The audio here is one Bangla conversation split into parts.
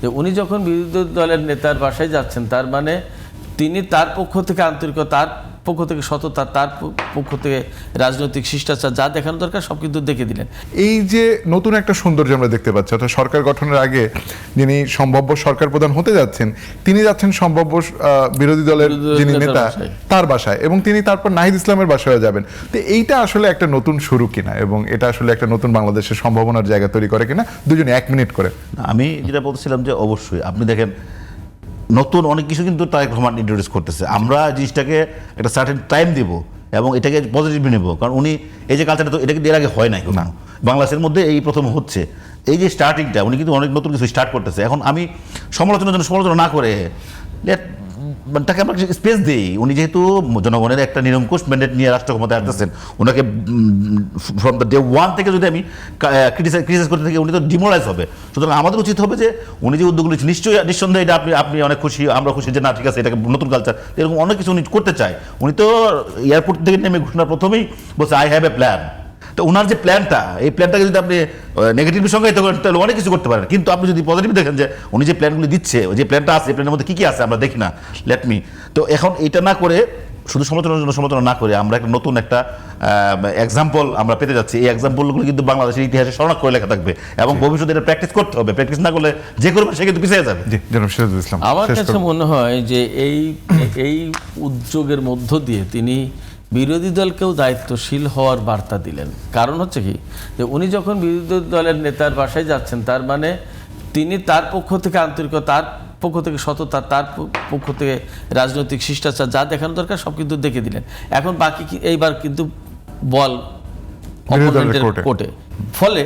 যে উনি যখন বিরোধী দলের নেতার বাসায় যাচ্ছেন তার মানে তিনি তার পক্ষ থেকে আন্তরিকতা, তার পক্ষ থেকে সততা, তার পক্ষ থেকে রাজনৈতিক শিষ্টাচার যা দেখানো দরকার সব কিন্তু দেখে দিলেন। এই যে নতুন একটা সৌন্দর্য আমরা দেখতে পাচ্ছি, অর্থাৎ সরকার গঠনের আগে যিনি সম্ভাব্য সরকার প্রধান হতে যাচ্ছেন তিনি যাচ্ছেন সম্ভাব্য বিরোধী দলের যিনি নেতা তার বাসায়, এবং তিনি তারপর নাহিদ ইসলামের বাসায় যাবেন। তো এইটা আসলে একটা নতুন শুরু কিনা, এবং এটা আসলে একটা নতুন বাংলাদেশের সম্ভাবনার জায়গা তৈরি করে কিনা, দুজনে 1 মিনিট করে। আমি যেটা বলছিলাম যে অবশ্যই আপনি দেখেন নতুন অনেক কিছু কিন্তু তারেক রহমান ইন্ট্রোডিউস করতেছে। আমরা জিনিসটাকে একটা সার্টেন টাইম দিব এবং এটাকে পজিটিভলি নেব, কারণ উনি এই যে কালচারটা তো এটা কিন্তু এর আগে হয় নাই না বাংলাদেশের মধ্যে, এই প্রথম হচ্ছে। এই যে স্টার্টিংটা উনি কিন্তু অনেক নতুন কিছু স্টার্ট করতেছে। এখন আমি সমালোচনার জন্য সমালোচনা না করে তাকে আমরা স্পেস দিই। উনি যেহেতু জনগণের একটা নিরঙ্কুশ ম্যান্ডেট নিয়ে রাষ্ট্র ক্ষমতায় আসতেছেন, ওনাকে ফ্রম দ্য ডে ওয়ান থেকে যদি আমি ক্রিটিসাইজ করতে থাকি উনি তো ডিমোরালাইজ হবে। সুতরাং আমাদের উচিত হবে যে উনি যে উদ্যোগগুলি নিঃসন্দেহে এটা আপনি অনেক খুশি, আমরা খুশি যে না ঠিক আছে এটাকে নতুন কালচার, এরকম অনেক কিছু উনি করতে চায়। উনি তো এয়ারপোর্ট থেকে নেমে ঘোষণা প্রথমেই বলছে আই হ্যাভ এ প্ল্যান। তো ওনার যে প্ল্যানটা, এই প্ল্যানটাকে যদি আপনি নেগেটিভের সঙ্গে তাহলে অনেক কিছু করতে পারেন, কিন্তু আপনি যদি পজিটিভ দেখেন যে উনি যে প্ল্যানগুলি দিচ্ছে, যে প্ল্যানটা আছে, এই প্ল্যানের মধ্যে কী কী আছে আমরা দেখি না, লেট মি। তো এখন এটা না করে শুধু সমালোচনার জন্য সমালোচনা না করে আমরা একটা নতুন একটা এক্সাম্পল আমরা পেতে যাচ্ছি। এই এক্সাম্পলগুলো কিন্তু বাংলাদেশের ইতিহাসে স্মরণ করে লেখা থাকবে এবং ভবিষ্যতে এটা প্র্যাকটিস করতে হবে। প্র্যাকটিস না করলে যে করবে সে কিন্তু পিছিয়ে যাবে। আমার কাছে মনে হয় যে এই উদ্যোগের মধ্য দিয়ে তিনি বিরোধী দলকেও দায়িত্বশীল হওয়ার বার্তা দিলেন। কারণ হচ্ছে কি, যে উনি যখন বিরোধী দলের নেতার বাসায় যাচ্ছেন তার মানে তিনি তার পক্ষ থেকে আন্তরিকতা, তার পক্ষ থেকে সততা, তার পক্ষ থেকে রাজনৈতিক শিষ্টাচার যা দেখানো দরকার সব কিন্তু দেখে দিলেন। এখন বাকি এইবার কিন্তু বল অপোনেন্টের কোর্টে। ফলে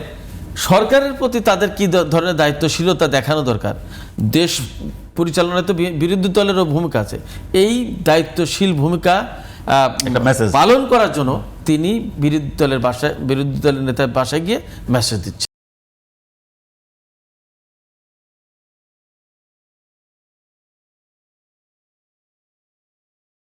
সরকারের প্রতি তাদের কি ধরনের দায়িত্বশীলতা দেখানো দরকার, দেশ পরিচালনায় তো বিরোধী দলেরও ভূমিকা আছে, এই দায়িত্বশীল ভূমিকা পালন করার জন্য তিনি বিরোধী দলের নেতার বাসায় গিয়ে মেসেজ দিচ্ছেন।